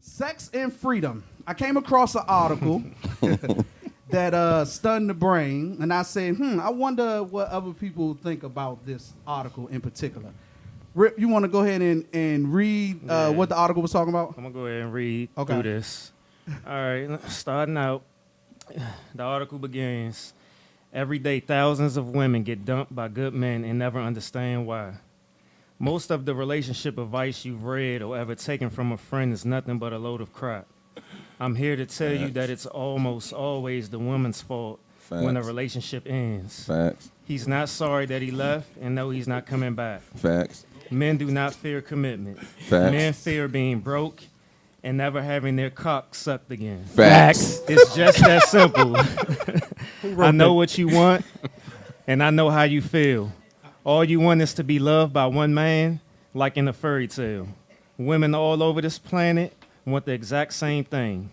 Sex and freedom. I came across an article that stunned the brain, and I said, I wonder what other people think about this article in particular. Rip, you want to go ahead and read what the article was talking about? I'm going to go ahead and read through this. All right, starting out, the article begins, every day thousands of women get dumped by good men and never understand why. Most of the relationship advice you've read or ever taken from a friend is nothing but a load of crap. I'm here to tell you that it's almost always the woman's fault when a relationship ends. Facts. He's not sorry that he left, and no, he's not coming back. Facts. Men do not fear commitment. Facts. Men fear being broke and never having their cock sucked again. Facts. It's just that simple. I know what you want, and I know how you feel. All you want is to be loved by one man, like in a fairy tale. Women all over this planet want the exact same thing.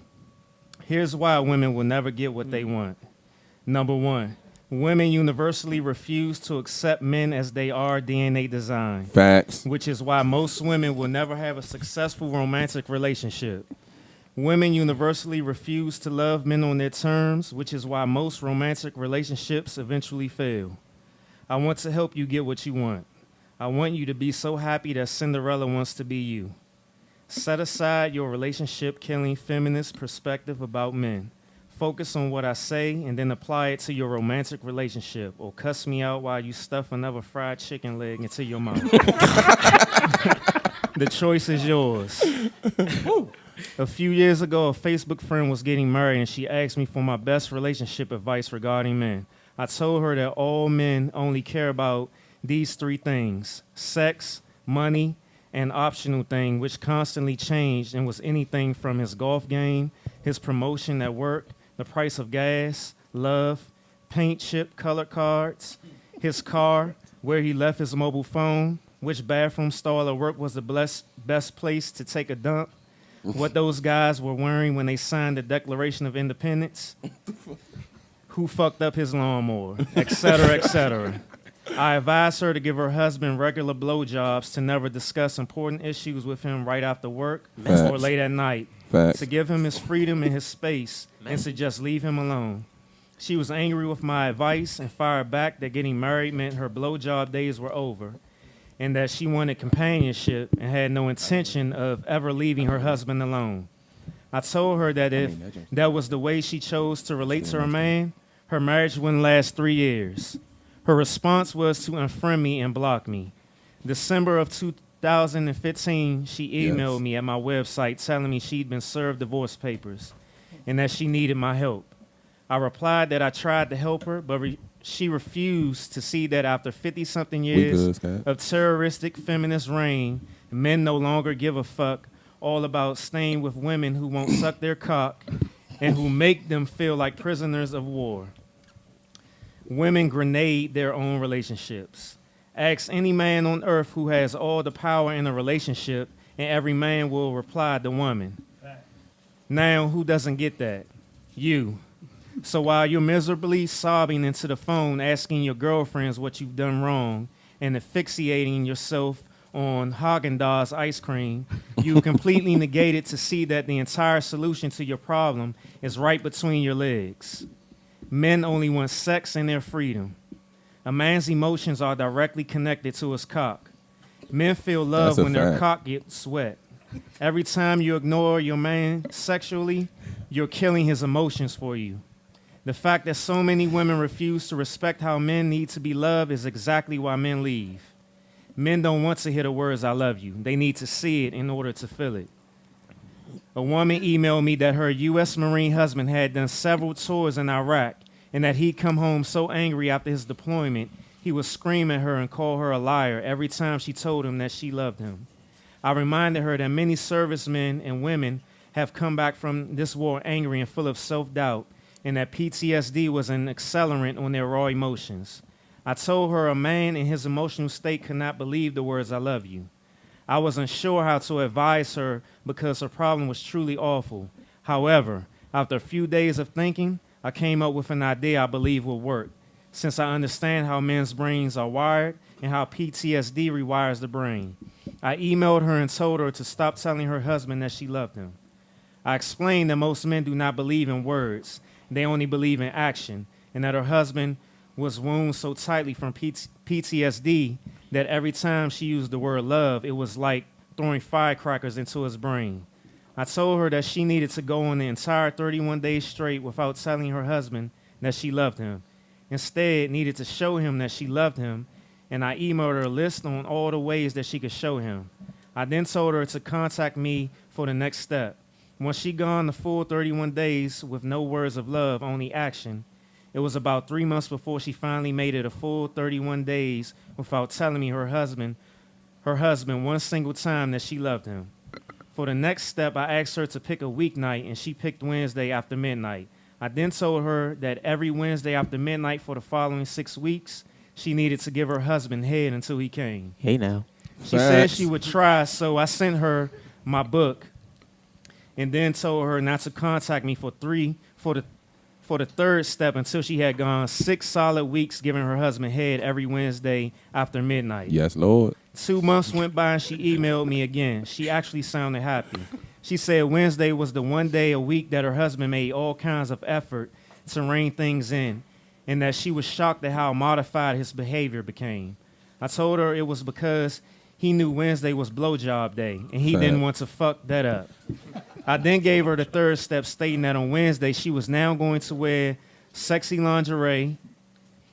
Here's why women will never get what they want. Number one, women universally refuse to accept men as they are DNA designed. Facts. Which is why most women will never have a successful romantic relationship. Women universally refuse to love men on their terms, which is why most romantic relationships eventually fail. I want to help you get what you want. I want you to be so happy that Cinderella wants to be you. Set aside your relationship-killing feminist perspective about men. Focus on what I say and then apply it to your romantic relationship, or cuss me out while you stuff another fried chicken leg into your mouth. The choice is yours. A few years ago, a Facebook friend was getting married, and she asked me for my best relationship advice regarding men. I told her that all men only care about these three things: sex, money, and optional thing, which constantly changed and was anything from his golf game, his promotion at work, the price of gas, love, paint chip colored cards, his car, where he left his mobile phone, which bathroom stall at work was the best place to take a dump, what those guys were wearing when they signed the Declaration of Independence, who fucked up his lawnmower, et cetera, et cetera. I advised her to give her husband regular blowjobs, to never discuss important issues with him right after work or late at night, to give him his freedom and his space, and to just leave him alone. She was angry with my advice and fired back that getting married meant her blowjob days were over, and that she wanted companionship and had no intention of ever leaving her husband alone. I told her that if that was the way she chose to relate to her man, her marriage wouldn't last 3 years. Her response was to unfriend me and block me. December of 2015, she emailed me at my website telling me she'd been served divorce papers and that she needed my help. I replied that I tried to help her, but she refused to see that after 50-something years of terroristic feminist reign, men no longer give a fuck all about staying with women who won't suck their cock and who make them feel like prisoners of war. Women grenade their own relationships. Ask any man on earth who has all the power in a relationship, and every man will reply the woman. Now, who doesn't get that? You. So while you're miserably sobbing into the phone asking your girlfriends what you've done wrong and asphyxiating yourself on Haagen-Dazs ice cream, you completely negated to see that the entire solution to your problem is right between your legs. Men only want sex and their freedom. A man's emotions are directly connected to his cock. Men feel love when their cock gets wet. Every time you ignore your man sexually, you're killing his emotions for you. The fact that so many women refuse to respect how men need to be loved is exactly why men leave. Men don't want to hear the words, "I love you." They need to see it in order to feel it. A woman emailed me that her U.S. Marine husband had done several tours in Iraq and that he'd come home so angry after his deployment, he would scream at her and call her a liar every time she told him that she loved him. I reminded her that many servicemen and women have come back from this war angry and full of self-doubt, and that PTSD was an accelerant on their raw emotions. I told her a man in his emotional state could not believe the words, "I love you." I wasn't sure how to advise her because her problem was truly awful. However, after a few days of thinking, I came up with an idea I believe will work, since I understand how men's brains are wired and how PTSD rewires the brain. I emailed her and told her to stop telling her husband that she loved him. I explained that most men do not believe in words. They only believe in action, and that her husband was wounded so tightly from PTSD that every time she used the word love, it was like throwing firecrackers into his brain. I told her that she needed to go on the entire 31 days straight without telling her husband that she loved him. Instead, needed to show him that she loved him, and I emailed her a list on all the ways that she could show him. I then told her to contact me for the next step. Once she gone the full 31 days with no words of love, only action, it was about 3 months before she finally made it a full 31 days without telling me her husband one single time that she loved him. For the next step, I asked her to pick a weeknight, and she picked Wednesday after midnight. I then told her that every Wednesday after midnight for the following 6 weeks, she needed to give her husband head until he came. Hey now. She said she would try, so I sent her my book and then told her not to contact me for the third step until she had gone 6 solid weeks giving her husband head every Wednesday after midnight. Yes, Lord. 2 months went by and she emailed me again. She actually sounded happy. She said Wednesday was the one day a week that her husband made all kinds of effort to rein things in, and that she was shocked at how modified his behavior became. I told her it was because he knew Wednesday was blowjob day, and he didn't want to fuck that up. I then gave her the third step, stating that on Wednesday she was now going to wear sexy lingerie,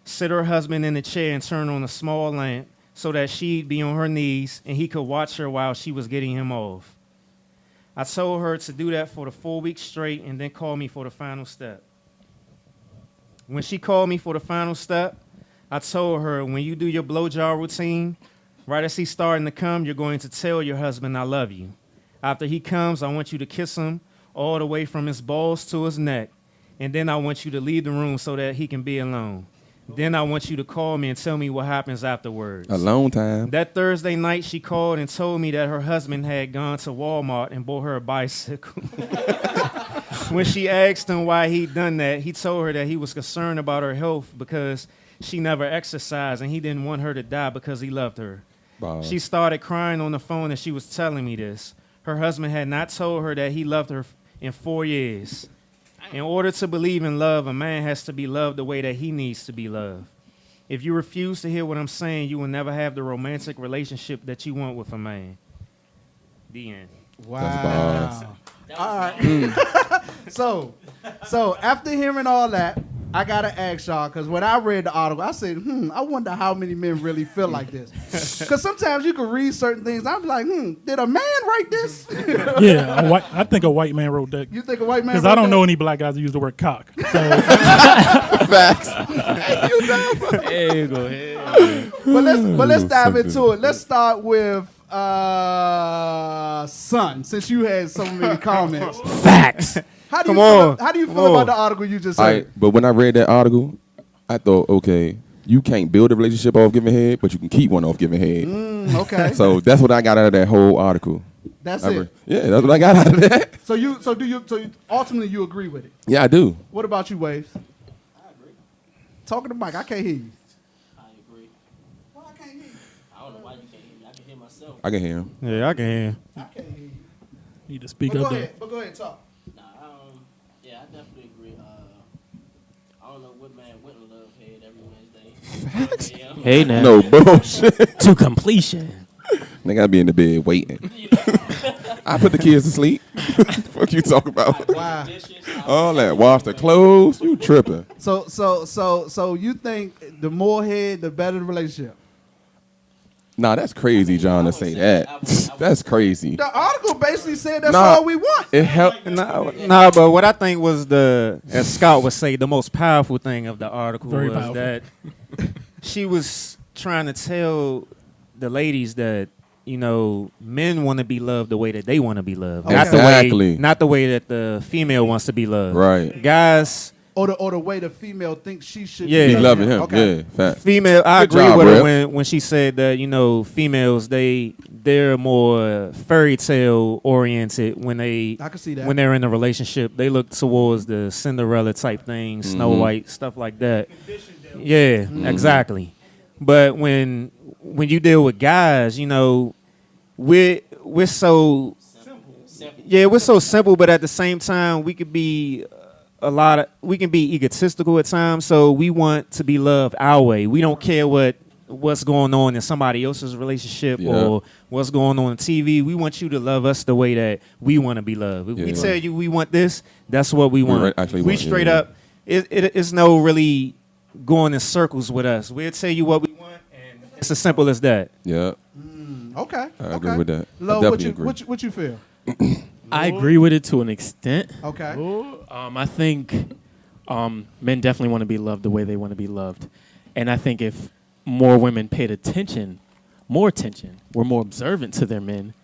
sit her husband in the chair and turn on a small lamp so that she'd be on her knees and he could watch her while she was getting him off. I told her to do that for the 4 weeks straight and then call me for the final step. When she called me for the final step, I told her, when you do your blowjob routine, right as he's starting to come, you're going to tell your husband, I love you. After he comes, I want you to kiss him all the way from his balls to his neck. And then I want you to leave the room so that he can be alone. Then I want you to call me and tell me what happens afterwards. Alone time. That Thursday night, she called and told me that her husband had gone to Walmart and bought her a bicycle. When she asked him why he'd done that, he told her that he was concerned about her health because she never exercised and he didn't want her to die because he loved her. Wow. She started crying on the phone and she was telling me this. Her husband had not told her that he loved her in 4 years. In order to believe in love, a man has to be loved the way that he needs to be loved. If you refuse to hear what I'm saying, you will never have the romantic relationship that you want with a man. The end. Wow. All right. So after hearing all that, I gotta ask y'all, because when I read the article, I said, I wonder how many men really feel like this. Because sometimes you can read certain things, I'm like, did a man write this? Yeah, I think a white man wrote that. You think a white man? Because I don't know any black guys who use the word cock. So. Facts. Hey, go ahead. But let's dive into it. Let's start with Son, since you had so many comments. Facts. How do you feel about the article you just read? But when I read that article, I thought, okay, you can't build a relationship off giving head, but you can keep one off giving head. Okay. So that's what I got out of that whole article. That's it. Yeah, that's what I got out of that. So ultimately you agree with it? Yeah, I do. What about you, Waves? I agree. Talking to Mike, I can't hear you. I agree. Well, I can't hear you. I don't know why you can't hear me. I can hear myself. I can hear him. Yeah, I can hear. I can't hear you. Need to speak But up go there. ahead. But go ahead, talk. Nah, yeah, I definitely agree. I don't know what man wouldn't love head every Wednesday. Yeah. Hey now. No bullshit. To completion. They gotta be in the bed waiting. I put the kids to sleep. Fuck you talk about? Wow. All that. Wash the clothes. You tripping. So you think the more head, the better the relationship? Nah, that's crazy, John, to say that. That's crazy. The article basically said that's all we want. It helped. Nah, but what I think was as Scott would say, the most powerful thing of the article Very was powerful. that she was trying to tell the ladies that, men want to be loved the way that they want to be loved. Exactly. Not the way that the female wants to be loved. Right. Guys, Or the way the female thinks she should Be be loving him. Okay. Yeah, fact. female, I Good agree job, with her Rip. when she said that, females, they're more fairy tale oriented when I can see that. when they're in a relationship. They look towards the Cinderella type things, Snow White, stuff like that. Yeah, exactly. But when you deal with guys, we're so simple. Yeah, we're so simple, but at the same time, we could be we can be egotistical at times. So we want to be loved our way. We don't care what's going on in somebody else's relationship or what's going on TV. We want you to love us the way that we want to be loved. If we tell you we want this, that's what we want. We straight up. It's no really going in circles with us. We'll tell you what we want, and it's as simple as that. Yeah. Okay. I agree with that. Lo, I definitely agree. what you feel? I agree with it to an extent. Okay. I think men definitely want to be loved the way they want to be loved. And I think if more women paid more attention, were more observant to their men,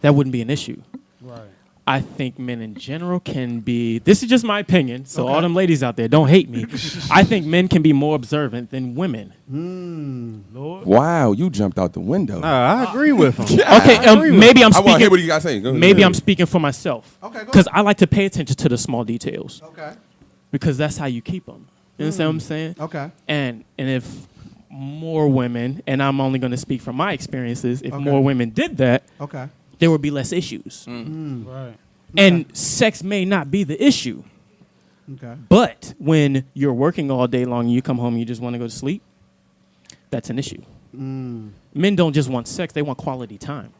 that wouldn't be an issue. Right. I think men in general can be, this is just my opinion, so all them ladies out there, don't hate me. I think men can be more observant than women. Lord. Wow, you jumped out the window. I agree with him. Okay, maybe I'm I want to hear speaking. what you got to say. Go ahead. Maybe I'm speaking for myself. Okay, go Because I like to pay attention to the small details. Okay. Because that's how you keep them. You understand what I'm saying? Okay. And if more women, and I'm only going to speak from my experiences, if more women did that, Okay. there would be less issues. Right. And sex may not be the issue. Okay. But when you're working all day long and you come home and you just want to go to sleep, that's an issue. Men don't just want sex, they want quality time.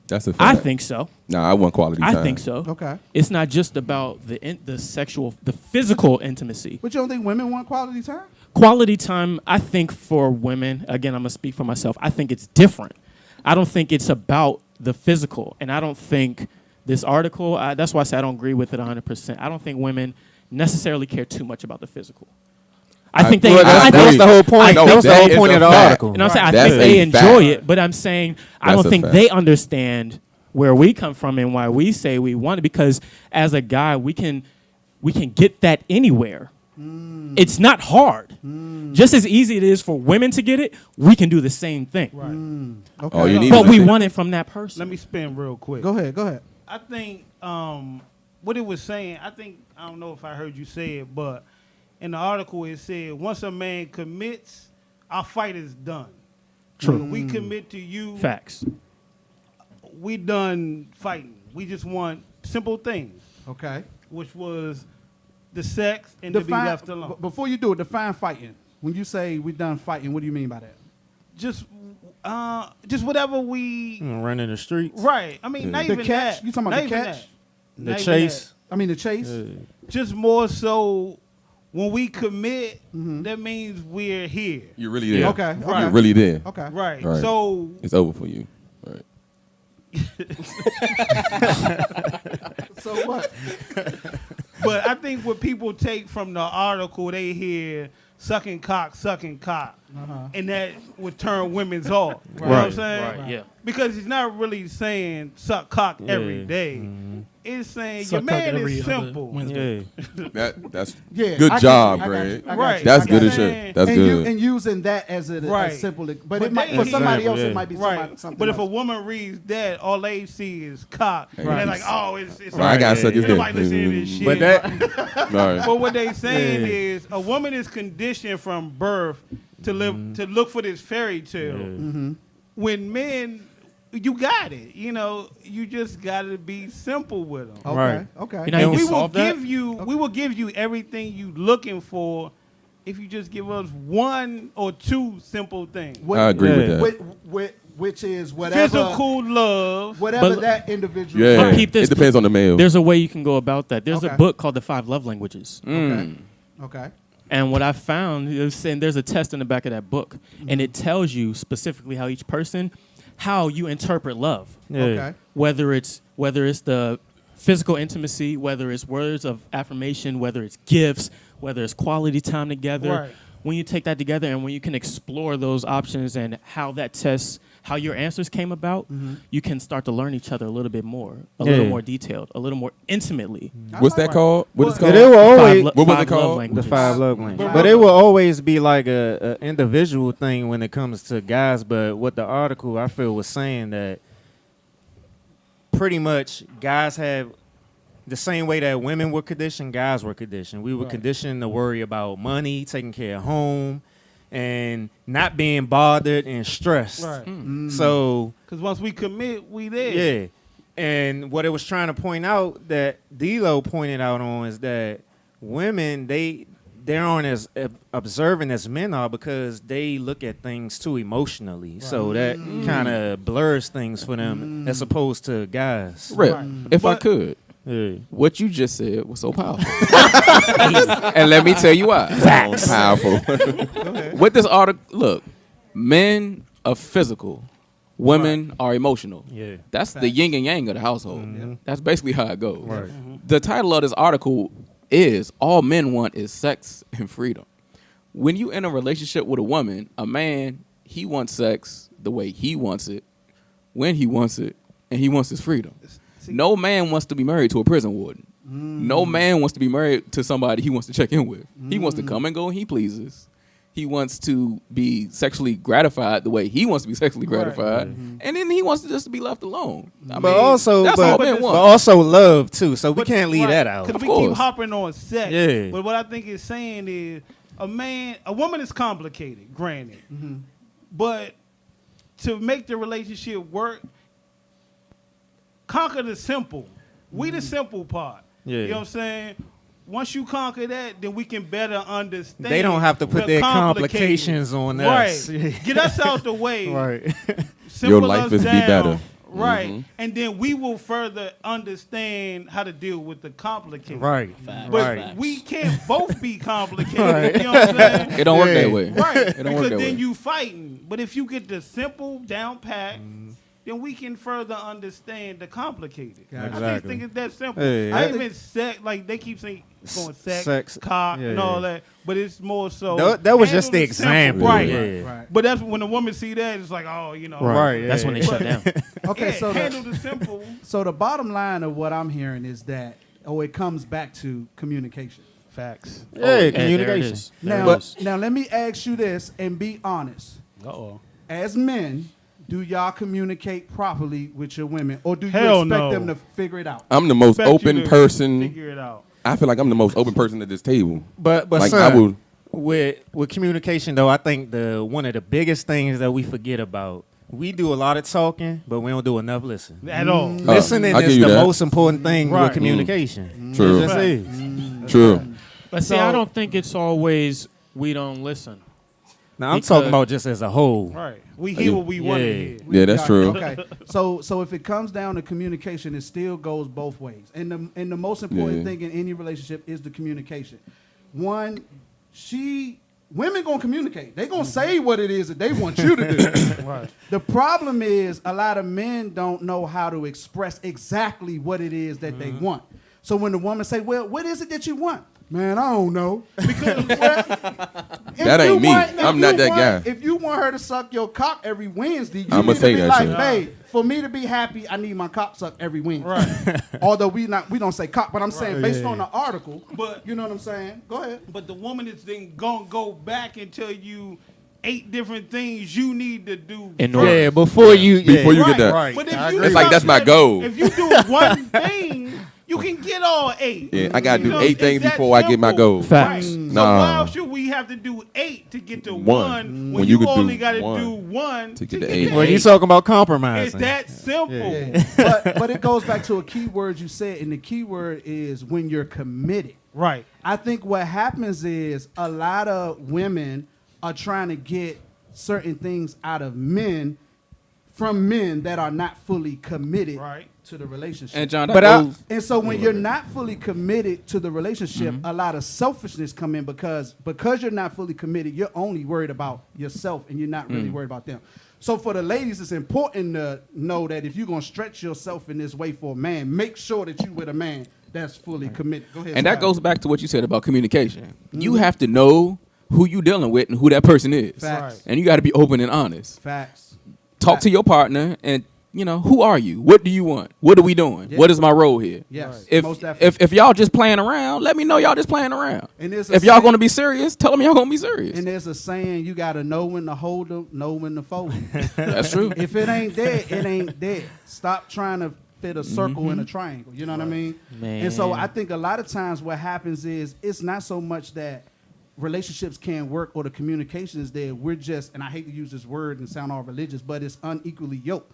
That's a fact. I think so. Nah, I want quality time. I think so. Okay. It's not just about the physical intimacy. But you don't think women want quality time? Quality time, I think for women, again, I'm going to speak for myself, I think it's different. I don't think it's about the physical. And I don't think this article, that's why I say I don't agree with it 100%. I don't think women necessarily care too much about the physical. I think they. That was the whole point. That was the whole point of the article. And I'm saying I That's think they a enjoy fact. it, but I'm saying I That's don't a think fact. they understand where we come from and why we say we want it. Because as a guy, we can get that anywhere. It's not hard. Just as easy it is for women to get it, we can do the same thing. Right. Okay. All you need But is we a- want it from that person. Let me spin real quick. Go ahead. I think what it was saying, I don't know if I heard you say it, but in the article it said once a man commits, our fight is done. True. When we commit to you, Facts. we done fighting. We just want simple things, Okay. which was the sex and to be left alone. Before you do it, define fighting. When you say we done fighting, what do you mean by that? Just whatever we Running the streets. right. I mean, not The even catch? that. You talking about Not the even catch? that. The Not even chase. I mean the chase. that. Just more so, when we commit, that means we're here. You're really there. Okay. Right. You're really there. Okay. Right. Right. So It's over for you. Right. So what? but I think what people take from the article, they hear sucking cock, and that would turn women's off. You know what I'm saying? Right. Yeah. Because he's not really saying suck cock every day. It's saying your your man uh, is every other simple. Wednesday. Yeah. That's Yeah. good I job, got you, I got Greg. you, I got Right. you, That's I got good you. as shit. That's And good. And using that as a Right. simple, but But it might they- for somebody else Yeah. it might be Right. something. But if a else. woman reads that, all they see is cock. And they're like, oh, it's I gotta suck his dick. nobody listening to this shit. But that Right. But what they saying is a woman is conditioned from birth to live to look for this fairy tale. When men, you got it. You know, you just got to be simple with them. Okay. Right. Okay. You know, you We can will solve that. give you. We will give you everything you looking for if you just give us one or two simple things. I agree with Yeah. that. Which is whatever Physical love. whatever But- that individual. Yeah. But peep this. It depends on the male. There's a way you can go about that. There's Okay. a book called The 5 Love Languages. Okay. And what I found is saying there's a test in the back of that book, and it tells you specifically how each person, how you interpret love. Yeah. Okay. Whether it's the physical intimacy, whether it's words of affirmation, whether it's gifts, whether it's quality time together. Right. When you take that together and when you can explore those options and how that tests, how your answers came about, you can start to learn each other a little bit more, a little Yeah. more detailed, a little more intimately. What's that called? What is it Well, called? It will always What was it Five love called? the languages. 5 love languages, But but it will always be like a individual thing when it comes to guys. But what the article I feel was saying that pretty much guys have the same way that women were conditioned, guys were conditioned. We were conditioned to worry about money, taking care of home, and not being bothered and stressed. Right. So Because once we commit, we there. yeah, And what it was trying to point out that D-Lo pointed out on is that women, they aren't as observant as men are because they look at things too emotionally. Right. So that kind of blurs things for them as opposed to guys. Rip, if I could. Yeah. What you just said was so powerful. And let me tell you why. Facts. Powerful. With this article, look, men are physical. Women are emotional. Yeah. That's the yin and yang of the household. Mm-hmm. That's basically how it goes. Right. Mm-hmm. The title of this article is All Men Want Is Sex and Freedom. When you in a relationship with a woman, a man, he wants sex the way he wants it, when he wants it, and he wants his freedom. No man wants to be married to a prison warden. No man wants to be married to somebody he wants to check in with. He wants to come and go when he pleases. He wants to be sexually gratified the way he wants to be sexually gratified. Right. And then he wants to just be left alone. I mean, also love too. So we can't leave that out. Because we keep hopping on sex. Yeah. But what I think it's saying is a woman is complicated, granted. Mm-hmm. But to make the relationship work, conquer the simple. We the simple part. Yeah. You know what I'm saying? Once you conquer that, then we can better understand. They don't have to put their complications on us. Right. Get us out the way. Right. Your life is down, be better. Right. Mm-hmm. And then we will further understand how to deal with the complicated. Right. But we can't both be complicated. Right. You know what I'm saying? It don't work that way. Right. It don't because work that then way. you fighting. But if you get the simple down pat, then we can further understand the complicated. Exactly. I just think it's that simple. I even sex, like they keep saying going sex cock, and all that, but it's more so. That was just the example. Right. But that's when a woman see that, it's like, oh, you know. Right. That's when they shut down. Okay, so handle the simple. So the bottom line of what I'm hearing is that, it comes back to communication. Facts. Yeah, communication. Now let me ask you this and be honest. Uh-oh. As men, do y'all communicate properly with your women, or do you expect them to figure it out? I'm the most open person. Figure it out. I feel like I'm the most open person at this table. But like son, with communication though, I think one of the biggest things that we forget about. We do a lot of talking, but we don't do enough listening. At all. Listening is the most important thing with communication. True. It just is. True. But see, I don't think it's always we don't listen. Now I'm talking about just as a whole. Right. We hear what we want to hear. Yeah, that's true. Okay. So if it comes down to communication, it still goes both ways. And the most important thing in any relationship is the communication. One, women gonna communicate. They gonna say what it is that they want you to do. Right. The problem is a lot of men don't know how to express exactly what it is that they want. So when the woman say, "Well, what is it that you want?" Man, I don't know. Because that ain't me. I'm not that guy. If you want her to suck your cock every Wednesday, you I'ma need say to be that like, shit. babe, for me to be happy, I need my cock sucked every Wednesday. Right. Although we don't say cock, but I'm saying based on the article. But you know what I'm saying? Go ahead. But the woman is then gonna go back and tell you 8 different things you need to do. Before you get that. Right. But it's like that's my goal. If you do one thing, you can get all 8. Yeah, I gotta do 8 things before I get my goal. Facts. Right. So why should we have to do 8 to get to 1 when you only got to do 1 to get to 8? Well, you talking about compromising. It's that simple. Yeah. But it goes back to a key word you said, and the key word is when you're committed. Right. I think what happens is a lot of women are trying to get certain things out of men from men that are not fully committed to the relationship. And John, and so when you're not fully committed to the relationship, a lot of selfishness come in because you're not fully committed, you're only worried about yourself and you're not really worried about them. So for the ladies, it's important to know that if you're going to stretch yourself in this way for a man, make sure that you're with a man that's fully committed. Go ahead. And that goes back to what you said about communication. You have to know who you dealing with and who that person is. Facts. And you got to be open and honest. Facts. Talk to your partner and, who are you? What do you want? What are we doing? Yeah. What is my role here? Yes. If y'all just playing around, let me know y'all just playing around. And if y'all going to be serious, tell them y'all going to be serious. And there's a saying, you got to know when to hold them, know when to fold them. That's true. If it ain't there, it ain't there. Stop trying to fit a circle in a triangle. You know what I mean? Man. And so I think a lot of times what happens is it's not so much that relationships can't work or the communication is there. We're just, and I hate to use this word and sound all religious, but it's unequally yoked.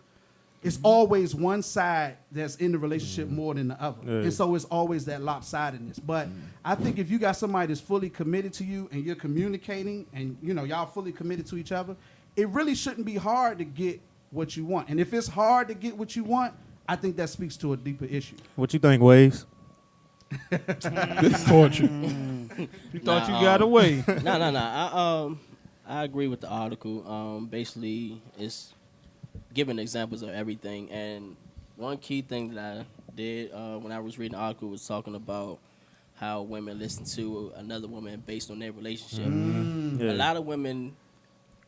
it's always one side that's in the relationship more than the other. Yeah. And so it's always that lopsidedness. But I think if you got somebody that's fully committed to you and you're communicating and, you know, y'all fully committed to each other, it really shouldn't be hard to get what you want. And if it's hard to get what you want, I think that speaks to a deeper issue. What you think, Waves? Torture. You thought you got away. No. I agree with the article. Basically, it's giving examples of everything. And one key thing that I did when I was reading the article was talking about how women listen to another woman based on their relationship. Yeah. A lot of women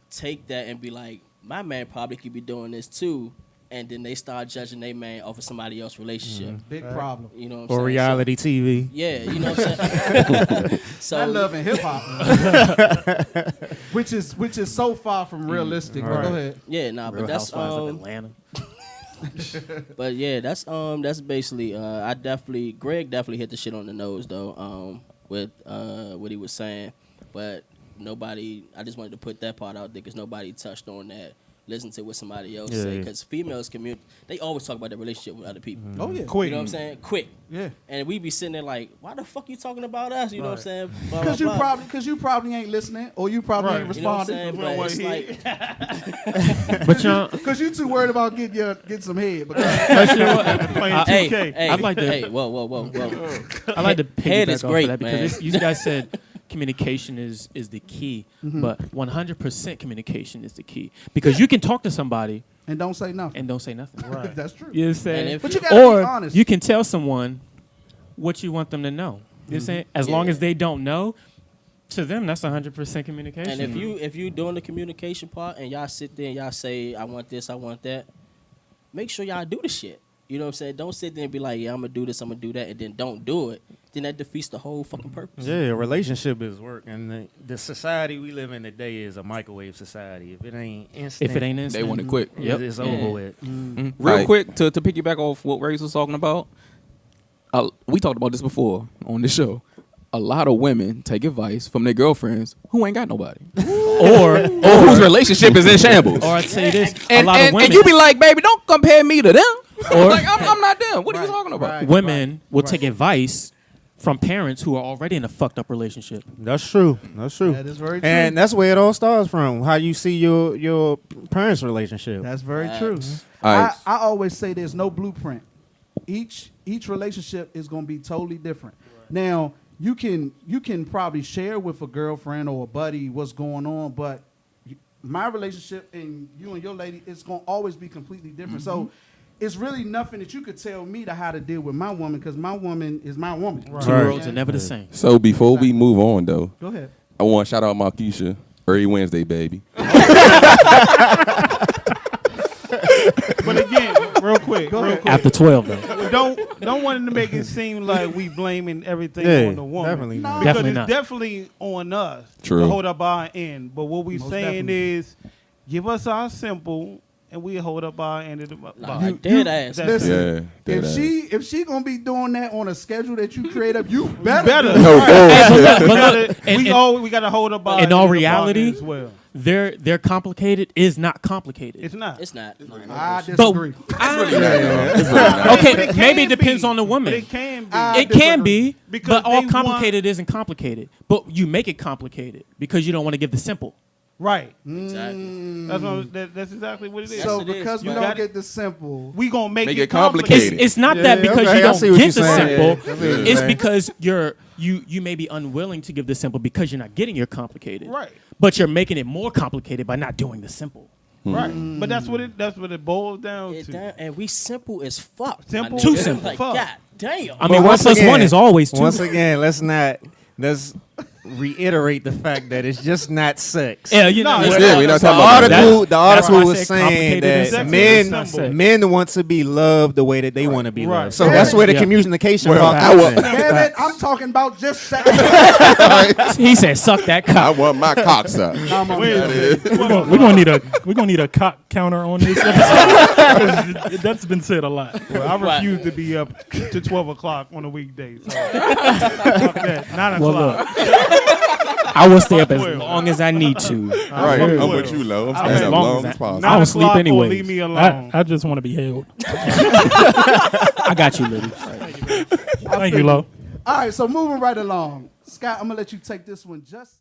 take that and be like, my man probably could be doing this too. And then they start judging their man off of somebody else's relationship. Big problem. You know what I'm saying? Or reality TV. Yeah, you know what I'm saying? So I love in hip hop, which is so far from realistic. But go ahead. yeah, nah, Real but that's Housewives of Atlanta. but yeah, that's basically Greg definitely hit the shit on the nose though, with what he was saying. But I just wanted to put that part out there because nobody touched on that. Listen to what somebody else say because females they always talk about their relationship with other people. Oh yeah, Quick. You know what I'm saying? Quick. yeah. And we be sitting there like, why the fuck you talking about us? You know what I'm saying? Blah, Because blah, you blah. probably ain't listening, or you probably ain't You know what I'm responding. saying? But it's like, But y'all, Because you too worried about getting some head. But but you know what? Playing hey, 2K. hey, I'd like to- hey, whoa. I like to Head piggyback is off great, of that because man. you guys said communication is the key, but 100% communication is the key because you can talk to somebody and don't say nothing. and don't say nothing. Right. That's true. You know what I'm saying? And if But you- you gotta Or be honest. you can tell someone what you want them to know. You know what I'm saying? As long Yeah. as they don't know, to them that's 100% communication. And if you doing the communication part and y'all sit there and y'all say, I want this, I want that, make sure y'all do the shit. You know what I'm saying? Don't sit there and be like, yeah, I'm going to do this, I'm going to do that, and then don't do it. Then that defeats the whole fucking purpose. Yeah, a relationship is work, and the society we live in today is a microwave society. If it ain't instant, if it ain't instant, They want it quick. it's over with. Real Right. quick, to piggyback off what Ray was talking about, we talked about this before on this show. A lot of women take advice from their girlfriends who ain't got nobody, or or whose relationship is in shambles. I'd say this: and, a lot of and, women, and you be like, baby, don't compare me to them. Or- like, I'm not them. What are you talking about? Right. women will take advice from parents who are already in a fucked up relationship. That's true. That's true. That is very true. And that's where it all starts from. How you see your parents' relationship. That's very true. All right. I always say there's no blueprint. Each relationship is going to be totally different. Now, you can probably share with a girlfriend or a buddy what's going on, but my relationship and you and your lady is going to always be completely different. So it's really nothing that you could tell me to how to deal with my woman because my woman is my woman. Two worlds are never the same. So before we move on, though, Go ahead. I want to shout out Markeisha. Early Wednesday, baby. But again, real quick. After 12, though. Don't want to make it seem like we blaming everything Yeah, on the woman. definitely not. Because Definitely it's not. definitely on us True. to hold up our end. But what we Most saying definitely. is, give us our simple, and we hold up our end of the Nah, dead ass. That's Listen, Yeah. if she gonna be doing that on a schedule that you create up, you better. better. No, But We look, gotta- and- we got to hold up our in end all of the reality, bargain as well. They're complicated is not complicated. It's not. It's not. I But disagree. okay, But it maybe it can depends be. on the But woman. it can be. I It can be, Because but all they complicated isn't complicated. But you make it complicated because you don't want to give the simple. right. Exactly. That's exactly what it is. So Yes, it is, because we but- don't get the simple, we gonna make Make it it complicated. It's not Yeah, that because okay, you I see don't what get you're the saying. simple. Yeah, I see what you're It's saying. because you may be unwilling to give the simple because you're not getting your complicated. Right. But you're making it more complicated by not doing the simple. Right. But that's what it boils down to. And we simple as fuck. Simple My nigga. Too simple. Like, Fuck. God damn. I mean, But one plus one is always two. Once again, let's reiterate the fact that it's just not sex. Yeah, you know. No, it's- Yeah, we're not The talking about article, that. the That's article why I was said saying complicated is that simple. men, Simple. men want to be loved the way that they want to be Right. loved. So Yeah. that's where the Yeah. communication Well, part I comes will- in. damn it, I'm talking about just sex. He said, "Suck that I cock." want my cocks up. We're gonna need a cock counter on this episode. 'Cause that's been said a lot. Well, I Right. refuse to be up to 12 o'clock on a weekday. So fuck that. 9 Well, o'clock. I will stay up as 12. long as I need to. Right, fuck I'm with with you, Lo. I'm As staying up long long as as possible. I don't sleep 9 o'clock or anyways. Leave me alone. I just want to be held. I got you, Liddy. Thank you, Lo. All right, so moving right along. Scott, I'm going to let you take this one just.